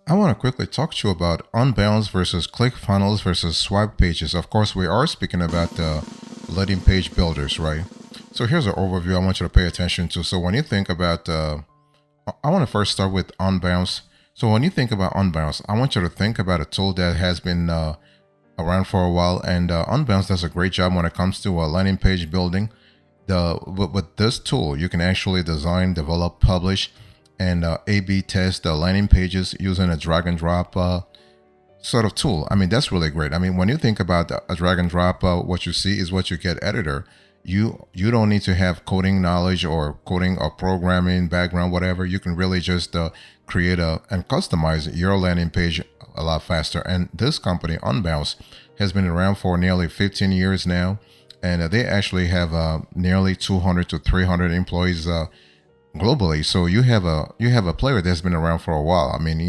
I want to quickly talk to you about Unbounce versus ClickFunnels versus swipe pages. Of course, we are speaking about the landing page builders, right? So here's an overview I want you to pay attention to. So when you think about, I want to first start with Unbounce. So when you think about Unbounce, I want you to think about a tool that has been around for a while, and Unbounce does a great job when it comes to landing page building. With this tool, you can actually design, develop, publish, and A/B test the landing pages using a drag and drop sort of tool. I mean, that's really great. I mean, when you think about a drag and drop, what you see is what you get editor. You don't need to have coding knowledge or coding or programming background, whatever. You can really just create and customize your landing page a lot faster. And this company, Unbounce, has been around for nearly 15 years now, and they actually have nearly 200 to 300 employees globally. So you have a player that's been around for a while. I mean,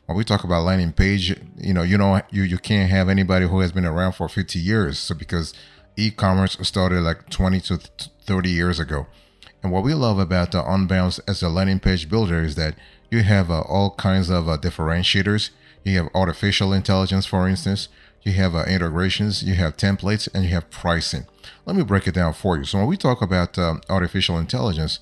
when we talk about landing page, you can't have anybody who has been around for 50 years. So because e-commerce started like 20 to 30 years ago. And what we love about the Unbounce as a landing page builder is that you have all kinds of differentiators. You have artificial intelligence, for instance. You have integrations, you have templates, and you have pricing. Let me break it down for you. So when we talk about artificial intelligence,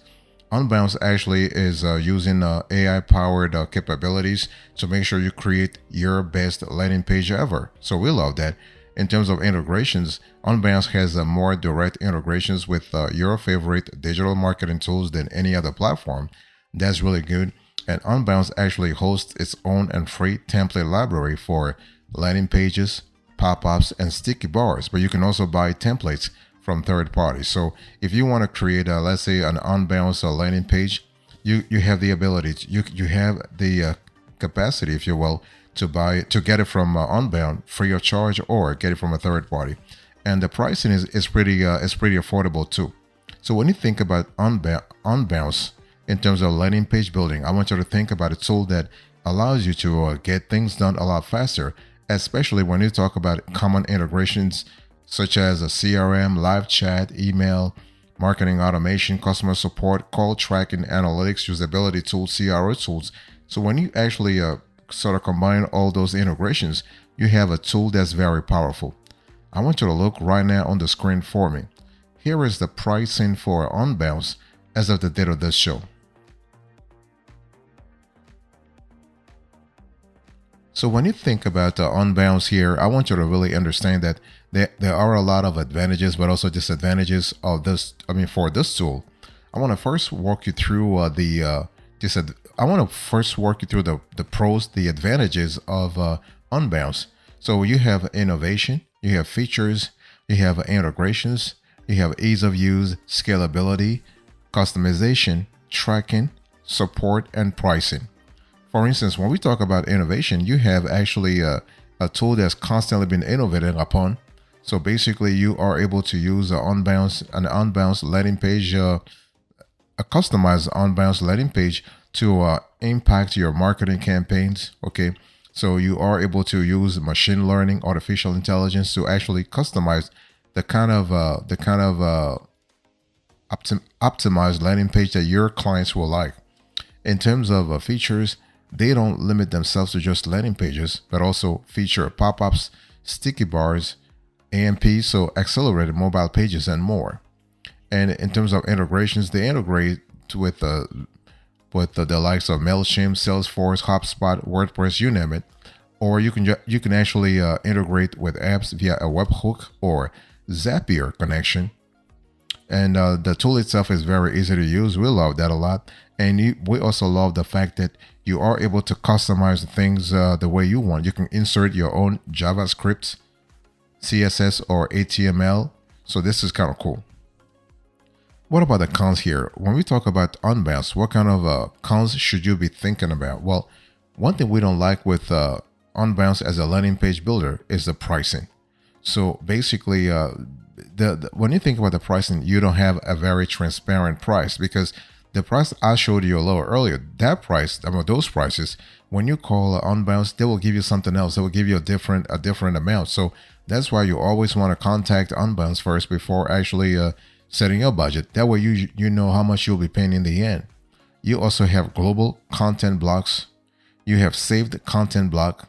Unbounce actually is using AI-powered capabilities to make sure you create your best landing page ever. So we love that. In terms of integrations, Unbounce has more direct integrations with your favorite digital marketing tools than any other platform. That's really good. And Unbounce actually hosts its own and free template library for landing pages, pop-ups, and sticky bars. But you can also buy templates from third parties. So if you want to create, let's say, an Unbounce landing page, you have the ability, you have the capacity, if you will, to get it from Unbound free of charge or get it from a third party, and the pricing is pretty affordable too. So when you think about Unbounce in terms of landing page building, I want you to think about a tool that allows you to get things done a lot faster, especially when you talk about common integrations such as a CRM, live chat, email, marketing automation, customer support, call tracking, analytics, usability tools, CRO tools. So when you actually sort of combine all those integrations, you have a tool that's very powerful. I want you to look right now on the screen for me. Here is the pricing for Unbounce as of the date of this show. So when you think about the Unbounce here, I want you to really understand that there are a lot of advantages, but also disadvantages of this. I mean, for this tool, I want to first walk you through the pros, the advantages of Unbounce. So you have innovation, you have features, you have integrations, you have ease of use, scalability, customization, tracking, support, and pricing. For instance, when we talk about innovation, you have actually a tool that's constantly been innovated upon. So basically, you are able to use an Unbounce landing page, a customized Unbounce landing page to impact your marketing campaigns. Okay, so you are able to use machine learning, artificial intelligence to actually customize the kind of optimized landing page that your clients will like. In terms of features, they don't limit themselves to just landing pages, but also feature pop-ups, sticky bars, AMP, so accelerated mobile pages, and more. And in terms of integrations, they integrate with the likes of MailChimp, Salesforce, HubSpot, WordPress, you name it. Or you can actually integrate with apps via a webhook or Zapier connection. And the tool itself is very easy to use. We love that a lot. And we also love the fact that you are able to customize things the way you want. You can insert your own JavaScript, CSS, or HTML. So this is kind of cool. What about the cons here? When we talk about Unbounce, what kind of cons should you be thinking about? Well, one thing we don't like with Unbounce as a landing page builder is the pricing. So basically, when you think about the pricing, you don't have a very transparent price, because the price I showed you a little earlier, that price, those prices, when you call Unbounce, they will give you something else. They will give you a different amount. So that's why you always want to contact Unbounce first before actually setting your budget. That way you know how much you'll be paying in the end. You also have global content blocks. You have saved content block.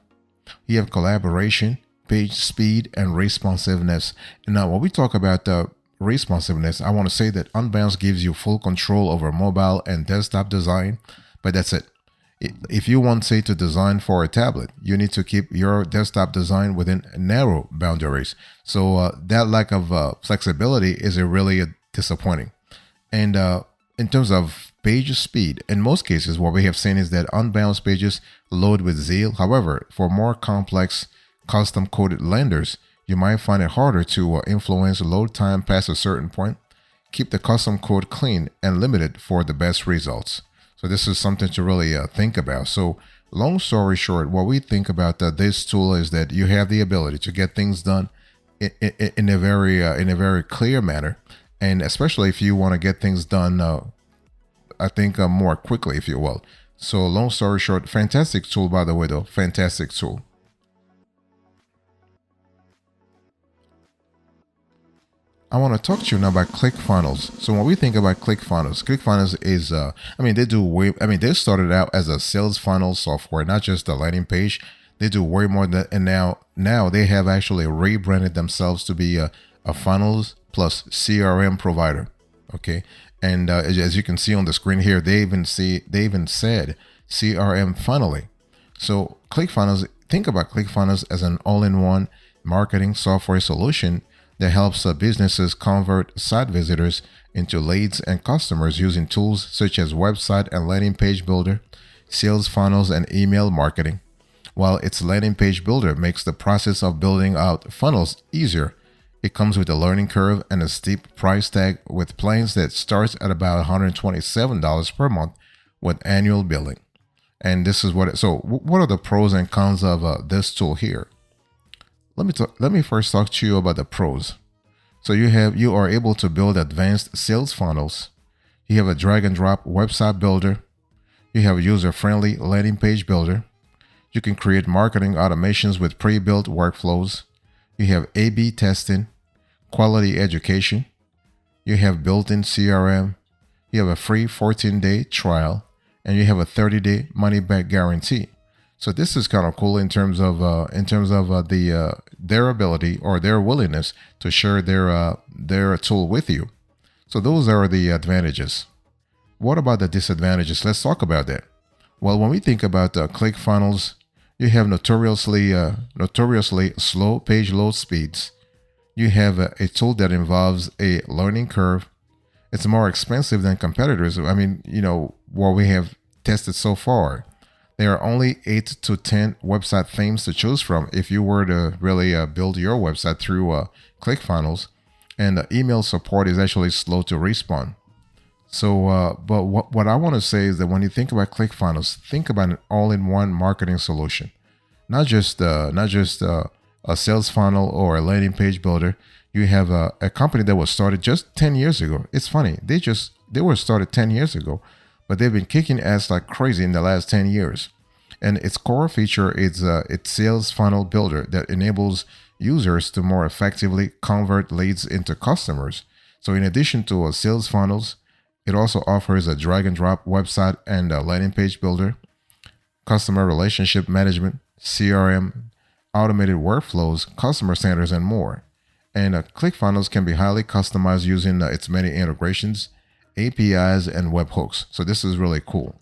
You have collaboration, page speed, and responsiveness. And now when we talk about responsiveness, I want to say that Unbounce gives you full control over mobile and desktop design, but that's it. If you want, say, to design for a tablet, you need to keep your desktop design within narrow boundaries. So that lack of flexibility is really disappointing. And in terms of page speed, in most cases, what we have seen is that Unbounce pages load with zeal. However, for more complex custom coded lenders, you might find it harder to influence load time past a certain point. Keep the custom code clean and limited for the best results. So this is something to really think about. So long story short, what we think about this tool is that you have the ability to get things done in a very clear manner, and especially if you want to get things done, I think more quickly, if you will. So long story short, fantastic tool, by the way, though, fantastic tool. I want to talk to you now about ClickFunnels. So when we think about ClickFunnels is, they started out as a sales funnel software, not just a landing page. They do way more than that. And now they have actually rebranded themselves to be a funnels plus CRM provider. Okay. And as you can see on the screen here, they even said CRM funneling. So ClickFunnels, think about ClickFunnels as an all-in-one marketing software solution that helps businesses convert site visitors into leads and customers using tools such as website and landing page builder, sales funnels, and email marketing. While its landing page builder makes the process of building out funnels easier, it comes with a learning curve and a steep price tag with plans that starts at about $127 per month with annual billing. And this is what are the pros and cons of this tool here? Let me first talk to you about the pros. So you are able to build advanced sales funnels. You have a drag and drop website builder. You have a user-friendly landing page builder. You can create marketing automations with pre-built workflows. You have A/B testing, quality education. You have built-in CRM. You have a free 14-day trial, and you have a 30-day money-back guarantee. So this is kind of cool in terms of their ability or their willingness to share their tool with you. So those are the advantages. What about the disadvantages? Let's talk about that. Well, when we think about ClickFunnels, you have notoriously slow page load speeds. You have a tool that involves a learning curve. It's more expensive than competitors. I mean, what we have tested so far. There are only 8 to 10 website themes to choose from if you were to really build your website through ClickFunnels, and the email support is actually slow to respond. So, but what I want to say is that when you think about ClickFunnels, think about an all-in-one marketing solution, not just a sales funnel or a landing page builder. You have a company that was started just 10 years ago. It's funny, they were started 10 years ago. But they've been kicking ass like crazy in the last 10 years. And its core feature is its sales funnel builder that enables users to more effectively convert leads into customers. So in addition to sales funnels, it also offers a drag and drop website and a landing page builder, customer relationship management, CRM, automated workflows, customer centers, and more. And ClickFunnels can be highly customized using its many integrations, APIs, and webhooks. So this is really cool.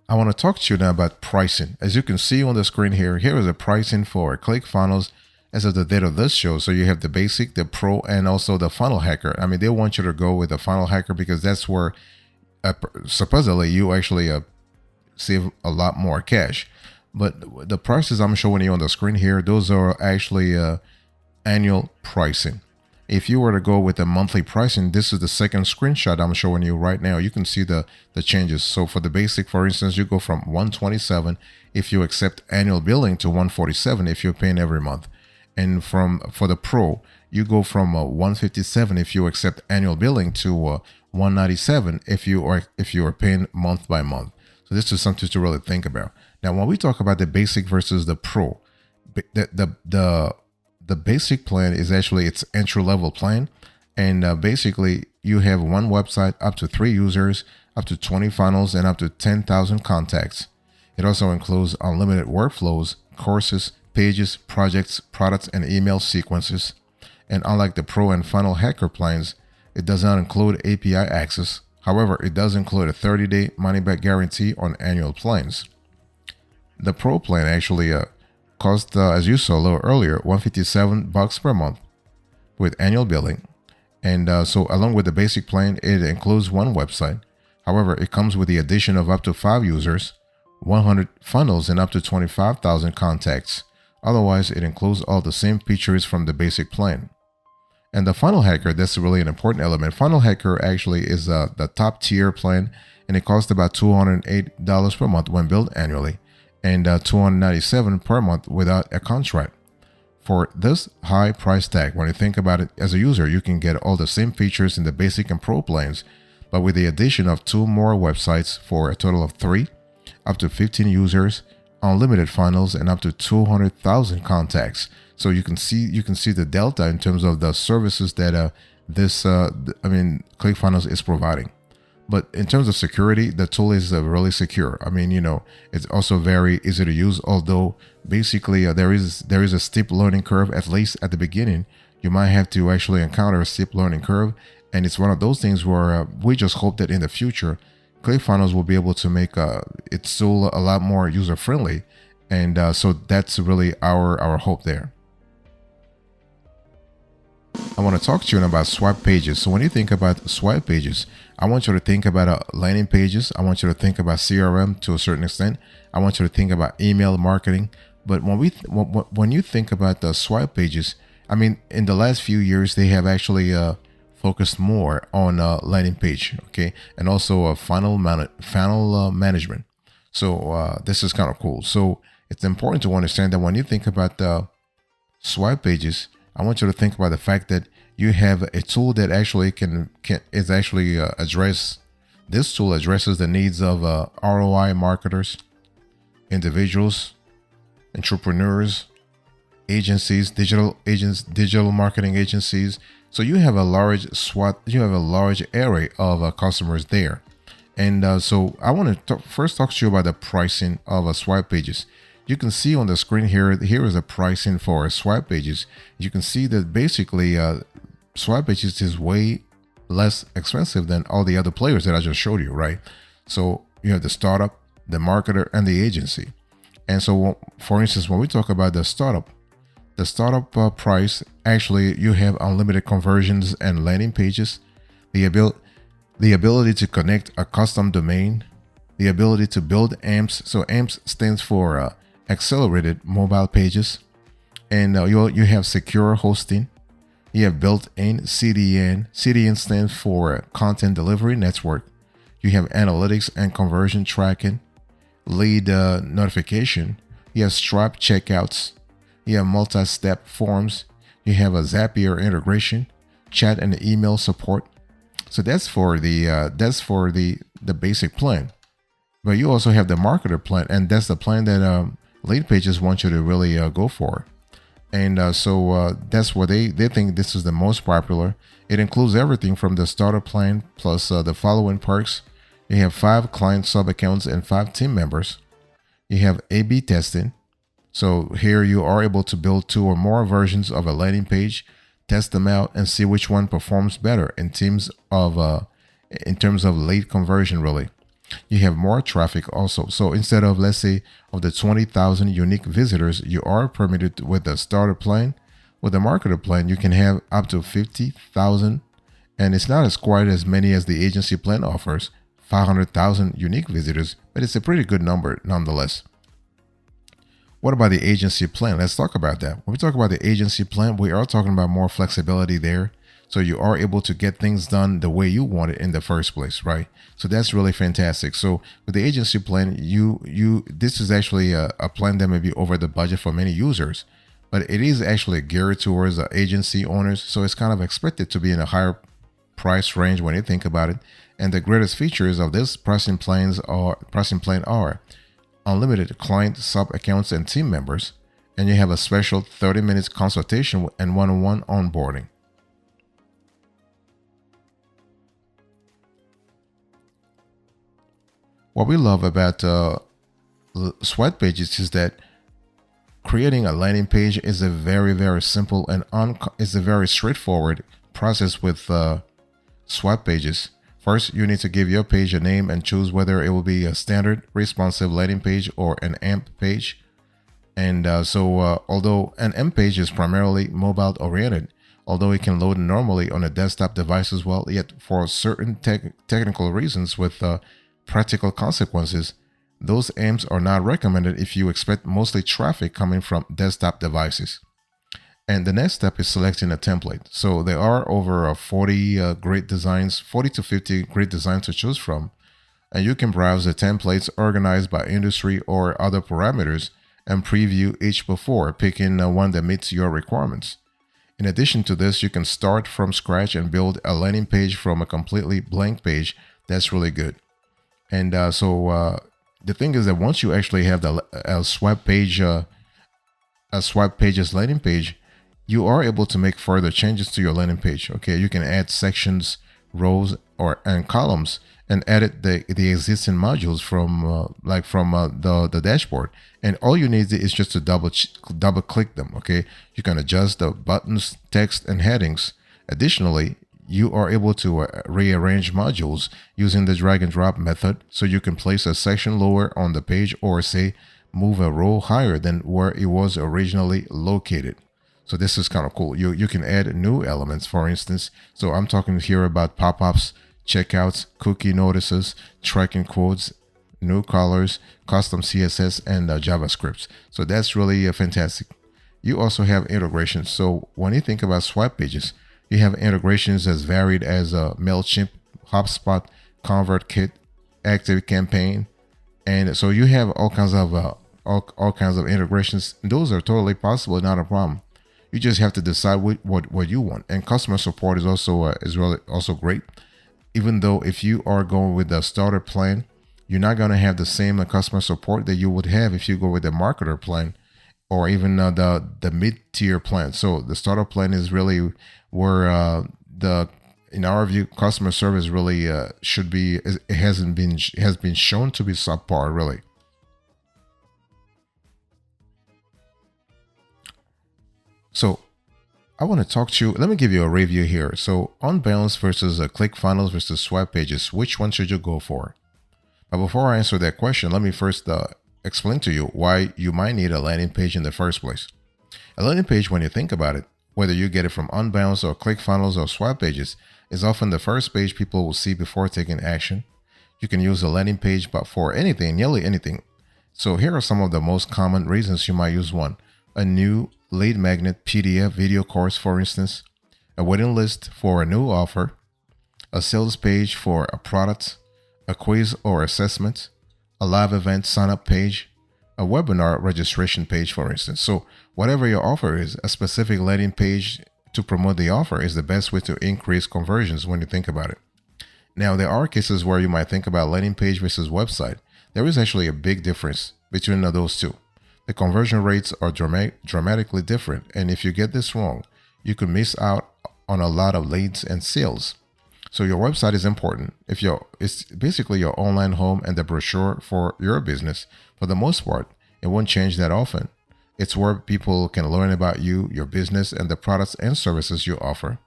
I want to talk to you now about pricing. As you can see on the screen here is a pricing for ClickFunnels as of the date of this show. So you have the basic, the pro, and also the funnel hacker. I mean, they want you to go with the funnel hacker because that's where supposedly you actually save a lot more cash. But the prices I'm showing you on the screen here, those are actually annual pricing. If you were to go with the monthly pricing, this is the second screenshot I'm showing you right now. You can see the changes. So for the basic, for instance, you go from $127 if you accept annual billing to $147 if you're paying every month. And for the pro, you go from $157 if you accept annual billing to $197 if you are paying month by month. So this is something to really think about. Now, when we talk about the basic versus the pro, the basic plan is actually its entry level plan, And basically, you have one website, up to 3 users, up to 20 funnels, and up to 10,000 contacts. It also includes unlimited workflows, courses, pages, projects, products, and email sequences. And unlike the Pro and Funnel Hacker plans, it does not include API access. However, it does include a 30-day money-back guarantee on annual plans. The Pro plan actually cost, as you saw a little earlier, $157 per month with annual billing. And so along with the basic plan, it includes one website. However, it comes with the addition of up to 5 users, 100 funnels, and up to 25,000 contacts. Otherwise, it includes all the same features from the basic plan. And the Funnel Hacker, that's really an important element. Funnel Hacker actually is the top tier plan, and it costs about $208 per month when billed annually, and $297 per month without a contract. For this high price tag, when you think about it as a user, you can get all the same features in the basic and pro plans, but with the addition of 2 more websites for a total of 3, up to 15 users, unlimited funnels, and up to 200,000 contacts. So you can see the delta in terms of the services that ClickFunnels is providing. But in terms of security, the tool is really secure. I mean, it's also very easy to use. Although basically there is a steep learning curve, at least at the beginning. You might have to actually encounter a steep learning curve, and it's one of those things where we just hope that in the future, ClickFunnels will be able to make its tool a lot more user friendly, and so that's really our hope there. I want to talk to you about swipe pages. So when you think about swipe pages, I want you to think about landing pages. I want you to think about CRM to a certain extent. I want you to think about email marketing. But when you think about the swipe pages, I mean, in the last few years, they have actually focused more on landing page, okay, and also funnel management. So this is kind of cool. So it's important to understand that when you think about the swipe pages, I want you to think about the fact that you have a tool that actually address. This tool addresses the needs of ROI marketers, individuals, entrepreneurs, agencies, digital marketing agencies. So you have a large array of customers there. And so I want to first talk to you about the pricing of swipe pages. You can see on the screen here is a pricing for swipe pages. You can see that basically swipe pages is way less expensive than all the other players that I just showed you, right? So you have the startup, the marketer, and the agency. And so, for instance, when we talk about the startup price, actually you have unlimited conversions and landing pages, the ability to connect a custom domain, the ability to build AMPs. So AMPs stands for accelerated mobile pages, and you have secure hosting. You have built-in CDN. CDN stands for content delivery network. You have analytics and conversion tracking, lead notification. You have Stripe checkouts. You have multi-step forms. You have a Zapier integration, chat and email support. So that's for the basic plan. But you also have the marketer plan, and that's the plan that lead pages want you to really go for. And so that's what they think this is the most popular. It includes everything from the starter plan plus the following perks. You have 5 client sub accounts and 5 team members. You have A/B testing. So here you are able to build 2 or more versions of a landing page, test them out, and see which one performs better in terms of lead conversion, really. You have more traffic also. So instead of, let's say, of the 20,000 unique visitors you are permitted with the starter plan, with the marketer plan, you can have up to 50,000. And it's not as quite as many as the agency plan offers, 500,000 unique visitors, but it's a pretty good number nonetheless. What about the agency plan? Let's talk about that. When we talk about the agency plan, we are talking about more flexibility there. So you are able to get things done the way you want it in the first place, right? So that's really fantastic. So with the agency plan, this is actually a plan that may be over the budget for many users, but it is actually geared towards agency owners. So it's kind of expected to be in a higher price range when you think about it. And the greatest features of this pricing plan are unlimited client sub accounts and team members, and you have a special 30 minutes consultation and one-on-one onboarding. what we love about swipe pages is that creating a landing page is a very simple and is a very straightforward process with swipe pages. First, you need to give your page a name and choose whether it will be a standard responsive landing page or an AMP page. And although an AMP page is primarily mobile oriented, although it can load normally on a desktop device as well, yet for certain technical reasons with practical consequences, those AMPs are not recommended if you expect mostly traffic coming from desktop devices. And the next step is selecting a template. So there are over 40 great designs, 40 to 50 great designs to choose from. And you can browse the templates organized by industry or other parameters and preview each before picking one that meets your requirements. In addition to this, you can start from scratch and build a landing page from a completely blank page. That's really good. And the thing is that once you actually have a swipe page's landing page, you are able to make further changes to your landing page. Okay, you can add sections, rows, and columns, and edit the existing modules from the dashboard. And all you need is just to double click them. Okay, you can adjust the buttons, text, and headings. Additionally, you are able to rearrange modules using the drag and drop method, so you can place a section lower on the page or say move a row higher than where it was originally located. So this is kind of cool. You can add new elements, for instance. So I'm talking here about pop-ups, checkouts, cookie notices, tracking codes, new colors, custom CSS, and JavaScript. So that's really fantastic. You also have integrations. So when you think about swipe pages, you have integrations as varied as MailChimp, HubSpot, ConvertKit, ActiveCampaign, and so you have all kinds of integrations. Those are totally possible, not a problem. You just have to decide what you want. And customer support is also great. Even though if you are going with the starter plan, you're not going to have the same customer support that you would have if you go with the marketer plan or even the mid-tier plan. So the starter plan is really where in our view, customer service really should be. It has been shown to be subpar, really. So I want to talk to you. Let me give you a review here. So Unbounce versus ClickFunnels versus swipe pages. Which one should you go for? But before I answer that question, let me first explain to you why you might need a landing page in the first place. A landing page, when you think about it, whether you get it from Unbounce or ClickFunnels or swipe pages, is often the first page people will see before taking action. You can use a landing page but for anything, nearly anything. So here are some of the most common reasons you might use one. A new lead magnet PDF video course, for instance, a waiting list for a new offer, a sales page for a product, a quiz or assessment, a live event sign-up page, a webinar registration page, for instance. So whatever your offer is, a specific landing page to promote the offer is the best way to increase conversions when you think about it. Now, there are cases where you might think about landing page versus website. There is actually a big difference between those two. The conversion rates are dramatically different, and if you get this wrong, you could miss out on a lot of leads and sales. So your website is important. It's basically your online home and the brochure for your business. For the most part, it won't change that often. It's where people can learn about you, your business, and the products and services you offer.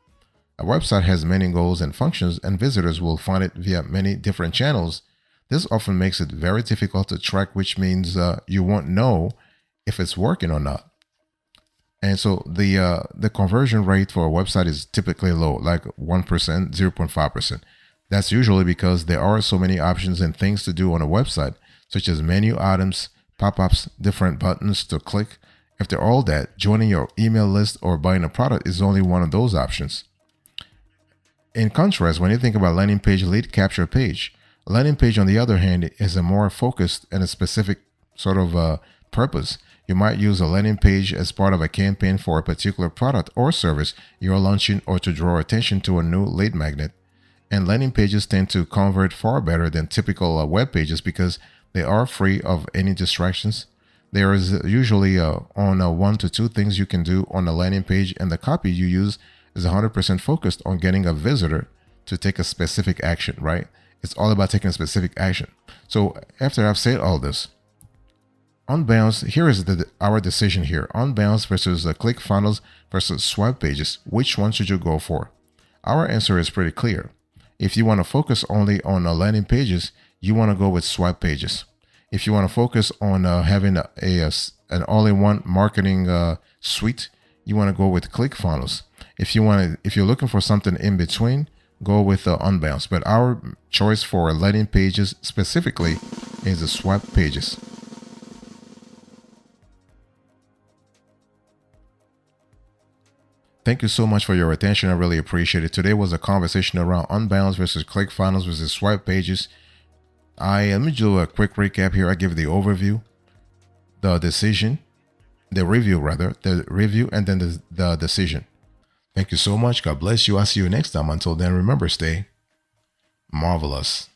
A website has many goals and functions, and visitors will find it via many different channels. This often makes it very difficult to track, which means you won't know if it's working or not. And so the conversion rate for a website is typically low, like 1%, 0.5%. That's usually because there are so many options and things to do on a website, such as menu items, pop-ups, different buttons to click. After all that, joining your email list or buying a product is only one of those options. In contrast, when you think about landing page lead capture page, a landing page, on the other hand, is a more focused and a specific sort of purpose. You might use a landing page as part of a campaign for a particular product or service you're launching or to draw attention to a new lead magnet. And landing pages tend to convert far better than typical web pages because they are free of any distractions. There is usually on 1 to 2 things you can do on a landing page, and the copy you use is 100% focused on getting a visitor to take a specific action, right? It's all about taking a specific action. So after I've said all this, Unbounce, here is our decision here. Unbounce versus ClickFunnels versus swipe pages. Which one should you go for? Our answer is pretty clear. If you want to focus only on landing pages, you want to go with swipe pages. If you want to focus on having an all-in-one marketing suite, you want to go with ClickFunnels. If you're looking for something in between, go with Unbounce. But our choice for landing pages specifically is the swipe pages. Thank you so much for your attention. I really appreciate it. Today was a conversation around Unbounce versus ClickFunnels versus swipe pages. Let me do a quick recap here. I give the overview, the review, and then the decision. Thank you so much. God bless you. I'll see you next time. Until then, remember, stay marvelous.